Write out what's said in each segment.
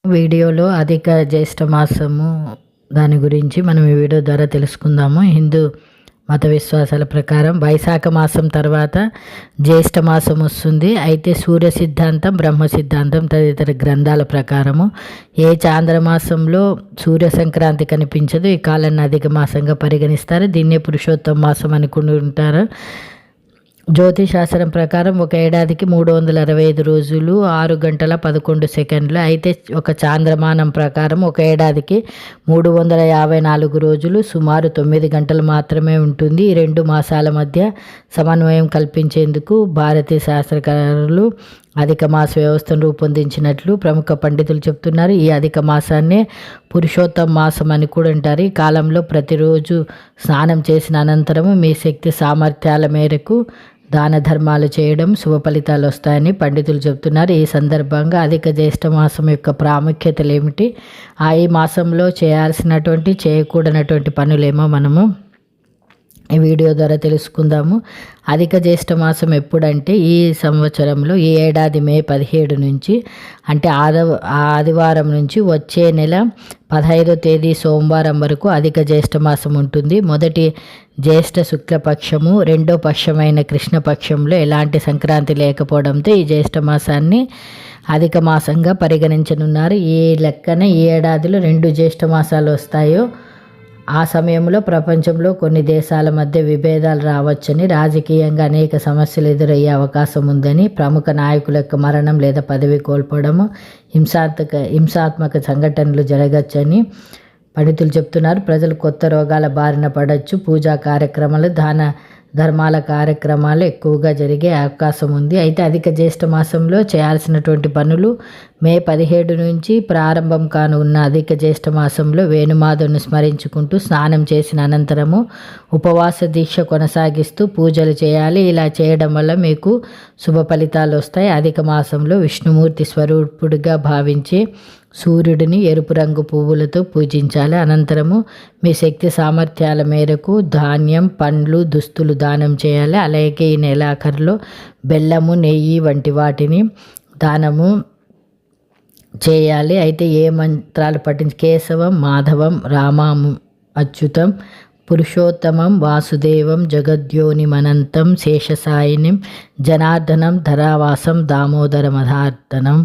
వీడియోలో అధిక జ్యేష్ఠ మాసము దాని గురించి మనం ఈ వీడియో ద్వారా తెలుసుకుందాము. హిందూ మత విశ్వాసాల ప్రకారం వైశాఖ మాసం తర్వాత జ్యేష్ఠ మాసం వస్తుంది. అయితే సూర్య సిద్ధాంతం, బ్రహ్మ సిద్ధాంతం తదితర గ్రంథాల ప్రకారము ఏ చాంద్రమాసంలో సూర్య సంక్రాంతి కనిపించదు ఈ కాలాన్ని అధిక మాసంగా పరిగణిస్తారు. దీన్నే పురుషోత్తమ మాసం అనుకుంటుంటారు. జ్యోతిశాస్త్రం ప్రకారం ఒక ఏడాదికి 365 రోజులు 6 గంటల 11 సెకండ్లు. అయితే ఒక చాంద్రమానం ప్రకారం ఒక ఏడాదికి 354 రోజులు సుమారు 9 గంటలు మాత్రమే ఉంటుంది. ఈ రెండు మాసాల మధ్య సమన్వయం కల్పించేందుకు భారతీయ శాస్త్రకారులు అధిక మాస వ్యవస్థను రూపొందించినట్లు ప్రముఖ పండితులు చెప్తున్నారు. ఈ అధిక మాసాన్నే పురుషోత్తమ మాసం అని కూడా అంటారు. ఈ కాలంలో ప్రతిరోజు స్నానం చేసిన అనంతరము మీ శక్తి సామర్థ్యాల మేరకు దాన ధర్మాలు చేయడం శుభ ఫలితాలు వస్తాయని పండితులు చెబుతున్నారు. ఈ సందర్భంగా అధిక జ్యేష్ఠ మాసం యొక్క ప్రాముఖ్యతలు ఏమిటి, ఈ మాసంలో చేయాల్సినటువంటి చేయకూడనటువంటి పనులేమో మనము ఈ వీడియో ద్వారా తెలుసుకుందాము. అధిక జ్యేష్ఠ మాసం ఎప్పుడంటే ఈ సంవత్సరంలో ఈ ఏడాది మే 17 నుంచి అంటే ఆదివారం నుంచి వచ్చే నెల 15వ తేదీ సోమవారం వరకు అధిక జ్యేష్ఠ మాసం ఉంటుంది. మొదటి జ్యేష్ఠ శుక్లపక్షము, రెండో పక్షమైన కృష్ణపక్షంలో ఎలాంటి సంక్రాంతి లేకపోవడంతో ఈ జ్యేష్ఠ మాసాన్ని అధిక మాసంగా పరిగణించనున్నారు. ఈ లెక్కన ఈ ఏడాదిలో 2 జ్యేష్ఠ మాసాలు వస్తాయో ఆ సమయంలో ప్రపంచంలో కొన్ని దేశాల మధ్య విభేదాలు రావచ్చని, రాజకీయంగా అనేక సమస్యలు ఎదురయ్యే అవకాశం ఉందని, ప్రముఖ నాయకుల యొక్క మరణం లేదా పదవి కోల్పోవడము, హింసాత్మక సంఘటనలు జరగచ్చని పండితులు చెప్తున్నారు. ప్రజలు కొత్త రోగాల బారిన పడవచ్చు. పూజా కార్యక్రమాలు, దాన ధర్మాల కార్యక్రమాలు ఎక్కువగా జరిగే అవకాశం ఉంది. అయితే అధిక జ్యేష్ఠ మాసంలో చేయాల్సినటువంటి పనులు మే 17 నుంచి ప్రారంభం కానున్న అధిక జ్యేష్ఠ మాసంలో వేణుమాధవుని స్మరించుకుంటూ స్నానం చేసిన అనంతరము ఉపవాస దీక్ష కొనసాగిస్తూ పూజలు చేయాలి. ఇలా చేయడం వల్ల మీకు శుభ ఫలితాలు వస్తాయి. అధిక మాసంలో విష్ణుమూర్తి స్వరూపుడిగా భావించి సూర్యుడిని ఎరుపు రంగు పువ్వులతో పూజించాలి. అనంతరము మీ శక్తి సామర్థ్యాల మేరకు ధాన్యం, పండ్లు, దుస్తులు దానం చేయాలి. అలాగే ఈ నెలాఖరులో బెల్లము, నెయ్యి వంటి వాటిని దానము చేయాలి. అయితే ఏ మంత్రాలు పఠించి కేశవం, మాధవం, రామం, అచ్యుతం, పురుషోత్తమం, వాసుదేవం, జగద్యోనిమనంతం, శేషసాయినిం, జనార్దనం, ధరావాసం, దామోదరమధార్దనం,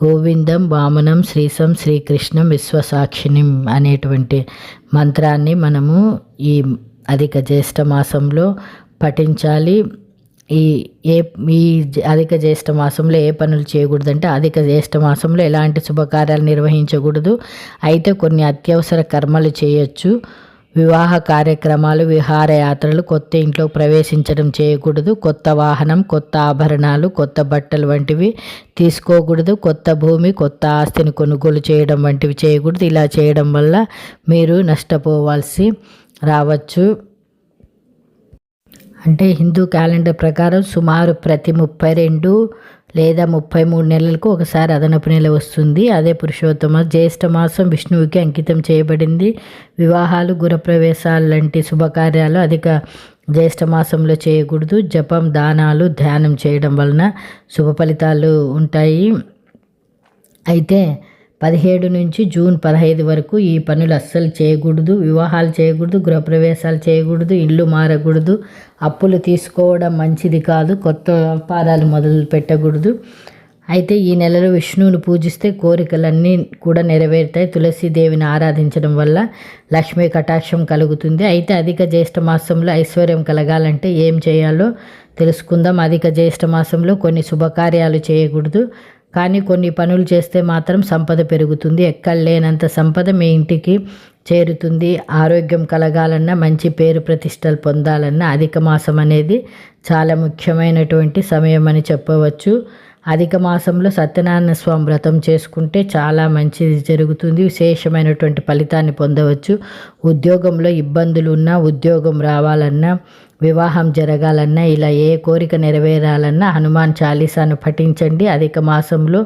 గోవిందం, వామనం, శ్రీశం, శ్రీకృష్ణం, విశ్వసాక్షిణిం అనేటువంటి మంత్రాన్ని మనము ఈ అధిక జ్యేష్ఠ మాసంలో పఠించాలి. ఈ అధిక జ్యేష్ఠ మాసంలో ఏ పనులు చేయకూడదంటే అధిక జ్యేష్ఠ మాసంలో ఎలాంటి శుభకార్యాలు నిర్వహించకూడదు. అయితే కొన్ని అత్యవసర కర్మలు చేయొచ్చు. వివాహ కార్యక్రమాలు, విహారయాత్రలు, కొత్త ఇంట్లో ప్రవేశించడం చేయకూడదు. కొత్త వాహనం, కొత్త ఆభరణాలు, కొత్త బట్టలు వంటివి తీసుకోకూడదు. కొత్త భూమి, కొత్త ఆస్తిని కొనుగోలు చేయడం వంటివి చేయకూడదు. ఇలా చేయడం వల్ల మీరు నష్టపోవాల్సి రావచ్చు. అంటే హిందూ క్యాలెండర్ ప్రకారం సుమారు ప్రతి 32 లేదా 33 నెలలకు ఒకసారి అదనపు నెల వస్తుంది. అదే పురుషోత్తమ జ్యేష్ఠ మాసం విష్ణువుకి అంకితం చేయబడింది. వివాహాలు, గృహప్రవేశాలు లాంటి శుభకార్యాలు అధిక జ్యేష్ఠ మాసంలో చేయకూడదు. జపం, దానాలు, ధ్యానం చేయడం వలన శుభ ఫలితాలు ఉంటాయి. అయితే 17 నుంచి జూన్ 15 వరకు ఈ పనులు అస్సలు చేయకూడదు. వివాహాలు చేయకూడదు, గృహప్రవేశాలు చేయకూడదు, ఇల్లు మారకూడదు, అప్పులు తీసుకోవడం మంచిది కాదు, కొత్త వ్యాపారాలు మొదలు పెట్టకూడదు. అయితే ఈ నెలలో విష్ణువుని పూజిస్తే కోరికలన్నీ కూడా నెరవేరుతాయి. తులసీదేవిని ఆరాధించడం వల్ల లక్ష్మీ కటాక్షం కలుగుతుంది. అయితే అధిక జ్యేష్ఠ మాసంలో ఐశ్వర్యం కలగాలంటే ఏం చేయాలో తెలుసుకుందాం. అధిక జ్యేష్ఠ మాసంలో కొన్ని శుభకార్యాలు చేయకూడదు, కానీ కొన్ని పనులు చేస్తే మాత్రం సంపద పెరుగుతుంది. ఎక్కడలేనంత సంపద మీ ఇంటికి చేరుతుంది. ఆరోగ్యం కలగాలన్నా, మంచి పేరు ప్రతిష్టలు పొందాలన్నా అధిక మాసం అనేది చాలా ముఖ్యమైనటువంటి సమయం అని చెప్పవచ్చు. అధిక మాసంలో సత్యనారాయణ స్వామి వ్రతం చేసుకుంటే చాలా మంచిది జరుగుతుంది. విశేషమైనటువంటి ఫలితాన్ని పొందవచ్చు. ఉద్యోగంలో ఇబ్బందులు ఉన్నా, ఉద్యోగం రావాలన్నా, వివాహం జరగాలన్నా, ఇలా ఏ కోరిక నెరవేరాలన్నా హనుమాన్ చాలీసాను పఠించండి. అధిక మాసంలో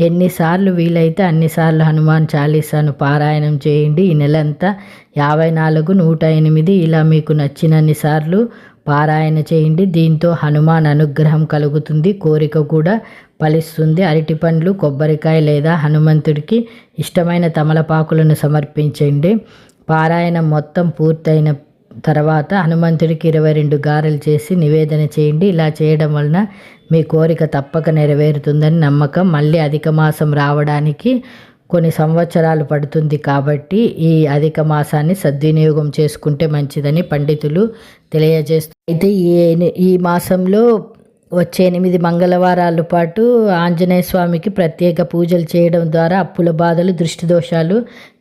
ఎన్నిసార్లు వీలైతే అన్నిసార్లు హనుమాన్ చాలీసాను పారాయణం చేయండి. ఈ నెలంతా 54, 108 ఇలా మీకు నచ్చినన్ని సార్లు పారాయణ చేయండి. దీంతో హనుమాన్ అనుగ్రహం కలుగుతుంది, కోరిక కూడా ఫలిస్తుంది. అరటి పండ్లు, కొబ్బరికాయ లేదా హనుమంతుడికి ఇష్టమైన తమలపాకులను సమర్పించండి. పారాయణం మొత్తం పూర్తయిన తర్వాత హనుమంతుడికి 22 గారెలు చేసి నివేదన చేయండి. ఇలా చేయడం వలన మీ కోరిక తప్పక నెరవేరుతుందని నమ్మకం. మళ్ళీ అధిక మాసం రావడానికి కొన్ని సంవత్సరాలు పడుతుంది కాబట్టి ఈ అధిక మాసాన్ని సద్వినియోగం చేసుకుంటే మంచిదని పండితులు తెలియజేస్తారు. అయితే ఈ మాసంలో వచ్చే 8 మంగళవారాల పాటు ఆంజనేయ స్వామికి ప్రత్యేక పూజలు చేయడం ద్వారా అప్పుల బాధలు, దృష్టి దోషాలు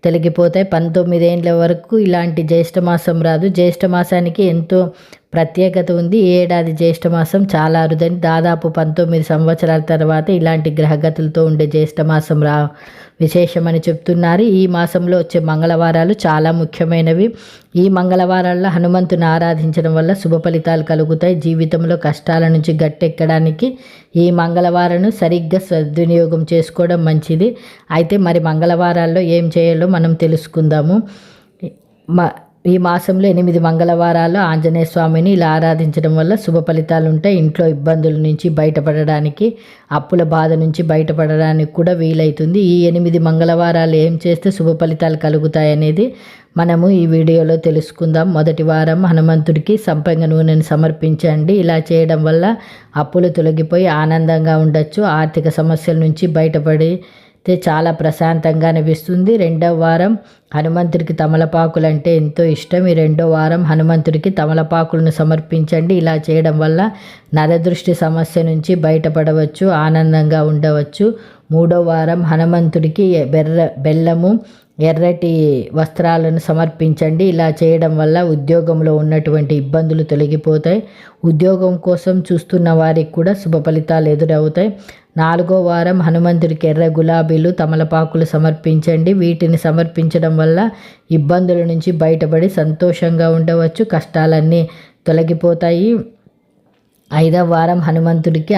తొలగిపోతాయి. 19 ఏళ్ళ వరకు ఇలాంటి జ్యేష్ఠమాసం రాదు. జ్యేష్ఠమాసానికి ఎంతో ప్రత్యేకత ఉంది. ఈ ఏడాది జ్యేష్ఠమాసం చాలా అరుదని, దాదాపు 19 సంవత్సరాల తర్వాత ఇలాంటి గ్రహగతులతో ఉండే జ్యేష్ఠమాసం విశేషమని చెప్తున్నారు. ఈ మాసంలో వచ్చే మంగళవారాలు చాలా ముఖ్యమైనవి. ఈ మంగళవారాల్లో హనుమంతుని ఆరాధించడం వల్ల శుభ ఫలితాలు కలుగుతాయి. జీవితంలో కష్టాల నుంచి గట్టెక్కడానికి ఈ మంగళవారాన్ని సరిగ్గా సద్వినియోగం చేసుకోవడం మంచిది. అయితే మరి మంగళవారాల్లో ఏం చేయాలో మనం తెలుసుకుందాము. ఈ మాసంలో 8 మంగళవారాలు ఆంజనేయ స్వామిని ఇలా ఆరాధించడం వల్ల శుభ ఫలితాలు ఉంటాయి. ఇంట్లో ఇబ్బందుల నుంచి బయటపడడానికి, అప్పుల బాధ నుంచి బయటపడడానికి కూడా వీలవుతుంది. ఈ 8 మంగళవారాలు ఏం చేస్తే శుభ ఫలితాలు కలుగుతాయి అనేది మనము ఈ వీడియోలో తెలుసుకుందాం. మొదటి వారం హనుమంతుడికి సంపంగ నూనెను సమర్పించండి. ఇలా చేయడం వల్ల అప్పులు తొలగిపోయి ఆనందంగా ఉండొచ్చు. ఆర్థిక సమస్యల నుంచి బయటపడి చాలా ప్రశాంతంగా అనిపిస్తుంది. 2వ వారం హనుమంతుడికి తమలపాకులు అంటే ఎంతో ఇష్టం. ఈ 2వ వారం హనుమంతుడికి తమలపాకులను సమర్పించండి. ఇలా చేయడం వల్ల నరదృష్టి సమస్య నుంచి బయటపడవచ్చు, ఆనందంగా ఉండవచ్చు. 3వ వారం హనుమంతుడికి బెల్లము, ఎర్రటి వస్త్రాలను సమర్పించండి. ఇలా చేయడం వల్ల ఉద్యోగంలో ఉన్నటువంటి ఇబ్బందులు తొలగిపోతాయి. ఉద్యోగం కోసం చూస్తున్న వారికి కూడా శుభ ఫలితాలు ఎదురవుతాయి. 4వ వారం హనుమంతుడికి ఎర్ర గులాబీలు, తమలపాకులు సమర్పించండి. వీటిని సమర్పించడం వల్ల ఇబ్బందుల నుంచి బయటపడి సంతోషంగా ఉండవచ్చు, కష్టాలన్నీ తొలగిపోతాయి. 5వ వారం హనుమంతుడికి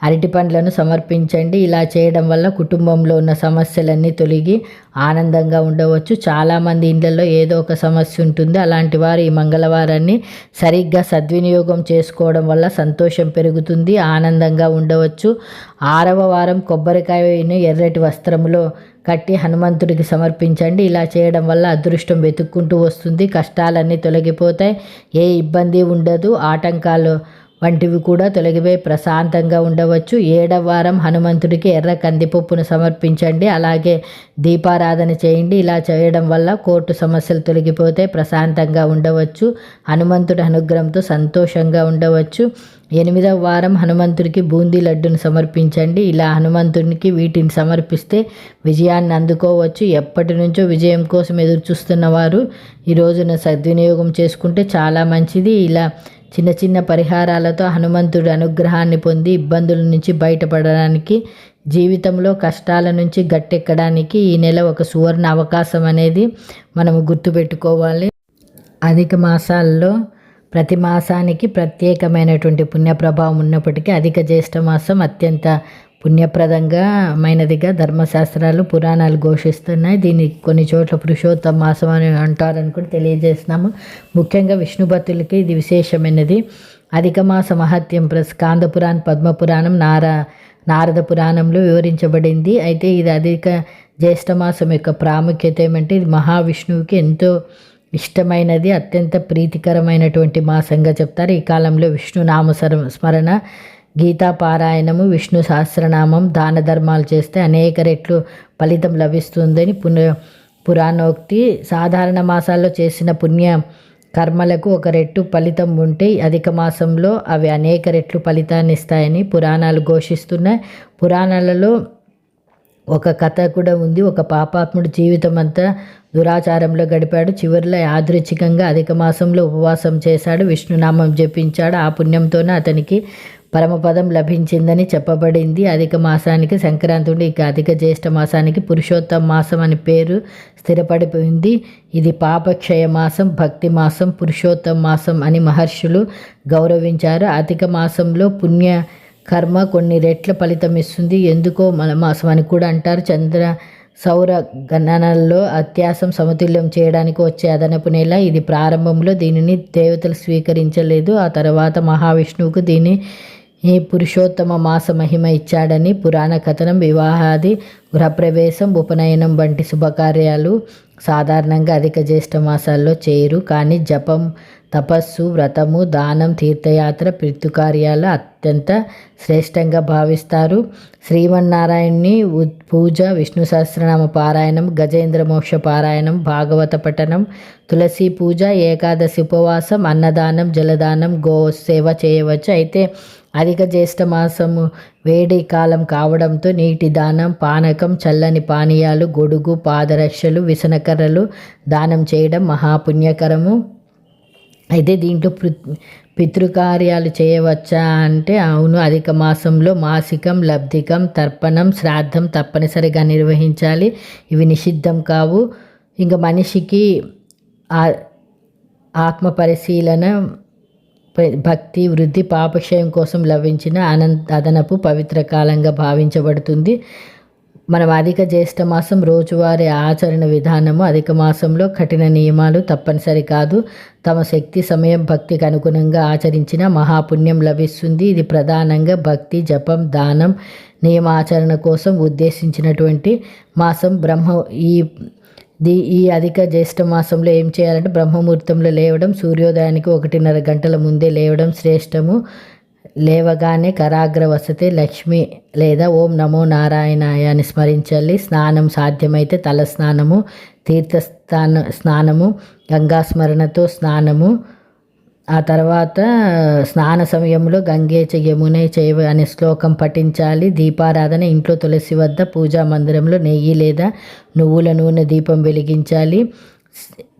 అరటి పండ్లను సమర్పించండి. ఇలా చేయడం వల్ల కుటుంబంలో ఉన్న సమస్యలన్నీ తొలగి ఆనందంగా ఉండవచ్చు. చాలామంది ఇళ్లలో ఏదో ఒక సమస్య ఉంటుంది. అలాంటి వారు ఈ మంగళవారాన్ని సరిగ్గా సద్వినియోగం చేసుకోవడం వల్ల సంతోషం పెరుగుతుంది, ఆనందంగా ఉండవచ్చు. 6వ వారం కొబ్బరికాయను ఎర్రటి వస్త్రములో కట్టి హనుమంతుడికి సమర్పించండి. ఇలా చేయడం వల్ల అదృష్టం వెతుక్కుంటూ వస్తుంది, కష్టాలన్నీ తొలగిపోతాయి, ఏ ఇబ్బంది ఉండదు, ఆటంకాలు వంటివి కూడా తొలగిపోయి ప్రశాంతంగా ఉండవచ్చు. 7వ వారం హనుమంతుడికి ఎర్ర కందిపప్పును సమర్పించండి. అలాగే దీపారాధన చేయండి. ఇలా చేయడం వల్ల కోర్టు సమస్యలు తొలగిపోతే ప్రశాంతంగా ఉండవచ్చు, హనుమంతుడి అనుగ్రహంతో సంతోషంగా ఉండవచ్చు. 8వ వారం హనుమంతుడికి బూందీ లడ్డును సమర్పించండి. ఇలా హనుమంతుడికి వీటిని సమర్పిస్తే విజయాన్ని అందుకోవచ్చు. ఎప్పటి నుంచో విజయం కోసం ఎదురు చూస్తున్న వారు ఈ రోజున సద్వినియోగం చేసుకుంటే చాలా మంచిది. ఇలా చిన్న చిన్న పరిహారాలతో హనుమంతుడి అనుగ్రహాన్ని పొంది ఇబ్బందుల నుంచి బయటపడడానికి, జీవితంలో కష్టాల నుంచి గట్టెక్కడానికి ఈ నెల ఒక సువర్ణ అవకాశం అనేది మనము గుర్తుపెట్టుకోవాలి. అధిక మాసాల్లో ప్రతి మాసానికి ప్రత్యేకమైనటువంటి పుణ్యప్రభావం ఉన్నప్పటికీ అధిక జ్యేష్ఠ మాసం అత్యంత పుణ్యప్రదంగామైనదిగా ధర్మశాస్త్రాలు, పురాణాలు ఘోషిస్తున్నాయి. దీన్ని కొన్ని చోట్ల పురుషోత్తమ మాసం అని అంటారని కూడా తెలియజేస్తున్నాము. ముఖ్యంగా విష్ణు భక్తులకి ఇది విశేషమైనది. అధిక మాస మహత్యం స్కాంద పురాణం, పద్మపురాణం, నారద పురాణంలో వివరించబడింది. అయితే ఇది అధిక జ్యేష్ఠమాసం యొక్క ప్రాముఖ్యత ఏమంటే ఇది మహావిష్ణువుకి ఎంతో ఇష్టమైనది, అత్యంత ప్రీతికరమైనటువంటి మాసంగా చెప్తారు. ఈ కాలంలో విష్ణు నామ స్మరణ, గీతా పారాయణము, విష్ణు సహస్రనామం, దాన ధర్మాలు చేస్తే అనేక రెట్లు ఫలితం లభిస్తుందని పురాణోక్తి. సాధారణ మాసాల్లో చేసిన పుణ్య కర్మలకు ఒక రెట్టు ఫలితం ఉంటే అధిక మాసంలో అవి అనేక రెట్లు ఫలితాన్ని ఇస్తాయని పురాణాలు ఘోషిస్తున్నాయి. పురాణాలలో ఒక కథ కూడా ఉంది. ఒక పాపాత్ముడు జీవితం అంతా దురాచారంలో గడిపాడు. చివరిలో యాదృచ్ఛికంగా అధిక మాసంలో ఉపవాసం చేశాడు, విష్ణునామం జపించాడు. ఆ పుణ్యంతోనే అతనికి పరమపదం లభించిందని చెప్పబడింది. అధిక మాసానికి సంక్రాంతి, ఇక అధిక జ్యేష్ఠ మాసానికి పురుషోత్తమ మాసం అని పేరు స్థిరపడిపోయింది. ఇది పాపక్షయ మాసం, భక్తి మాసం, పురుషోత్తమ మాసం అని మహర్షులు గౌరవించారు. అధిక మాసంలో పుణ్య కర్మ కొన్ని రెట్ల ఫలితం ఇస్తుంది. ఎందుకో మాసం అని కూడా అంటారు. చంద్ర సౌర గణనల్లో అత్యాసం సమతుల్యం చేయడానికి వచ్చే అదనపు నెల ఇది. ప్రారంభంలో దీనిని దేవతలు స్వీకరించలేదు. ఆ తర్వాత మహావిష్ణువుకు దీని ఈ పురుషోత్తమ మాస మహిమ ఇచ్చాడని పురాణ కథనం. వివాహాది, గృహప్రవేశం, ఉపనయనం వంటి శుభకార్యాలు సాధారణంగా అధిక జ్యేష్ఠ మాసాల్లో చేయరు. కానీ జపం, తపస్సు, వ్రతము, దానం, తీర్థయాత్ర, పితృకార్యాలు అత్యంత శ్రేష్టంగా భావిస్తారు. శ్రీమన్నారాయణుని పూజ, విష్ణు సహస్రనామ పారాయణం, గజేంద్ర మోక్ష పారాయణం, భాగవత పఠనం, తులసి పూజ, ఏకాదశి ఉపవాసం, అన్నదానం, జలదానం, గో సేవ చేయవచ్చు. అయితే అధిక జ్యేష్ఠ మాసము వేడి కాలం కావడంతో నీటి దానం, పానకం, చల్లని పానీయాలు, గొడుగు, పాదరక్షలు, విసనకర్రలు దానం చేయడం మహాపుణ్యకరము. అయితే దీంట్లో పితృకార్యాలు చేయవచ్చా అంటే అవును. అధిక మాసంలో మాసికం, లబ్ధికం, తర్పణం, శ్రాద్ధం తప్పనిసరిగా నిర్వహించాలి. ఇవి నిషిద్ధం కావు. ఇంకా మనిషికి ఆత్మ పరిశీలన, భక్తి వృద్ధి, పాపక్షయం కోసం లభించిన అదనపు పవిత్ర కాలంగా భావించబడుతుంది. మనం అధిక జ్యేష్ఠ మాసం రోజువారీ ఆచరణ విధానము. అధిక మాసంలో కఠిన నియమాలు తప్పనిసరి కాదు. తమ శక్తి, సమయం, భక్తికి అనుగుణంగా ఆచరించిన మహాపుణ్యం లభిస్తుంది. ఇది ప్రధానంగా భక్తి, జపం, దానం, నియమాచరణ కోసం ఉద్దేశించినటువంటి మాసం. ఈ అధిక జ్యేష్ఠ మాసంలో ఏం చేయాలంటే బ్రహ్మముహూర్తంలో లేవడం, సూర్యోదయానికి 1:30 గంటల ముందే లేవడం శ్రేష్టము. లేవగానే కరాగ్ర వసతే లక్ష్మి లేదా ఓం నమో నారాయణాయ అని స్మరించాలి. స్నానం సాధ్యమైతే తల స్నానము, స్నానము, గంగా స్మరణతో స్నానము. ఆ తర్వాత స్నాన సమయంలో గంగే చ యమునే చైవ అనే శ్లోకం పఠించాలి. దీపారాధన ఇంట్లో తులసి వద్ద పూజా మందిరంలో నెయ్యి లేదా నువ్వుల నూనె దీపం వెలిగించాలి.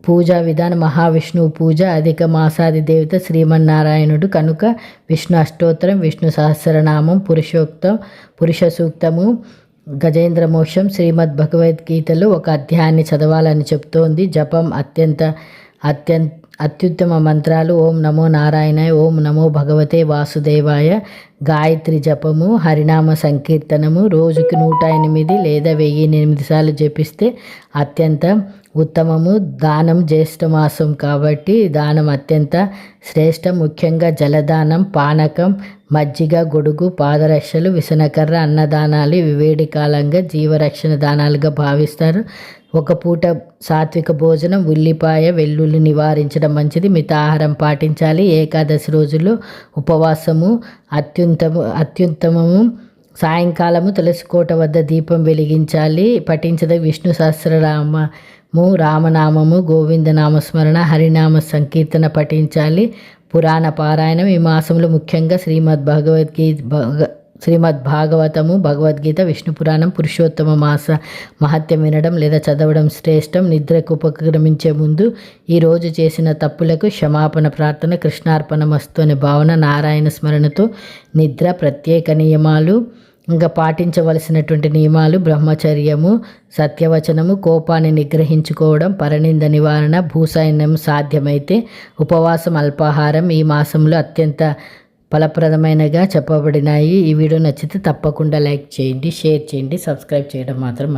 పూజా విధానం మహావిష్ణువు పూజ. అధిక మాసాది దేవత శ్రీమన్నారాయణుడు కనుక విష్ణు అష్టోత్తరం, విష్ణు సహస్రనామం, పురుష సూక్తము, గజేంద్ర మోక్షం, శ్రీమద్ భగవద్గీతలో ఒక అధ్యాయాన్ని చదవాలని చెప్తోంది. జపం అత్యుత్తమ మంత్రాలు ఓం నమో నారాయణాయ, ఓం నమో భగవతే వాసుదేవాయ, గాయత్రి జపము, హరినామ సంకీర్తనము రోజుకి 108 లేదా 1008 సార్లు జపిస్తే అత్యంత ఉత్తమము. దానం జ్యేష్ఠ మాసం కాబట్టి దానం అత్యంత శ్రేష్టం. ముఖ్యంగా జలదానం, పానకం, మజ్జిగ, గొడుగు, పాదరక్షలు, విసనకర్ర, అన్నదానాలు ఇవి వేడి కాలంగా జీవరక్షణ దానాలుగా భావిస్తారు. ఒక పూట సాత్విక భోజనం, ఉల్లిపాయ, వెల్లుల్లి నివారించడం మంచిది. మితాహారం పాటించాలి. ఏకాదశి రోజుల్లో ఉపవాసము అత్యుత్తమము. సాయంకాలము తులసి కోట వద్ద దీపం వెలిగించాలి. పఠించద విష్ణు సహస్రనామము, రామనామము, గోవింద నామస్మరణ, హరినామ సంకీర్తన పఠించాలి. పురాణ పారాయణం ఈ మాసంలో ముఖ్యంగా శ్రీమద్ భాగవతము, భగవద్గీత, విష్ణు పురాణం, పురుషోత్తమ మాస మహత్యం వినడం లేదా చదవడం శ్రేష్టం. నిద్రకు ఉపక్రమించే ముందు ఈరోజు చేసిన తప్పులకు క్షమాపణ ప్రార్థన, కృష్ణార్పణమస్తు అనే భావన, నారాయణ స్మరణతో నిద్ర. ప్రత్యేక నియమాలు ఇంకా పాటించవలసినటువంటి నియమాలు బ్రహ్మచర్యము, సత్యవచనము, కోపాన్ని నిగ్రహించుకోవడం, పరనింద నివారణ, భూసైన్యం సాధ్యమైతే ఉపవాసం, అల్పాహారం ఈ మాసంలో అత్యంత ఫలప్రదమైనగా చెప్పబడినాయి. ఈ వీడియో నచ్చితే తప్పకుండా లైక్ చేయండి, షేర్ చేయండి, సబ్స్క్రైబ్ చేయడం మాత్రం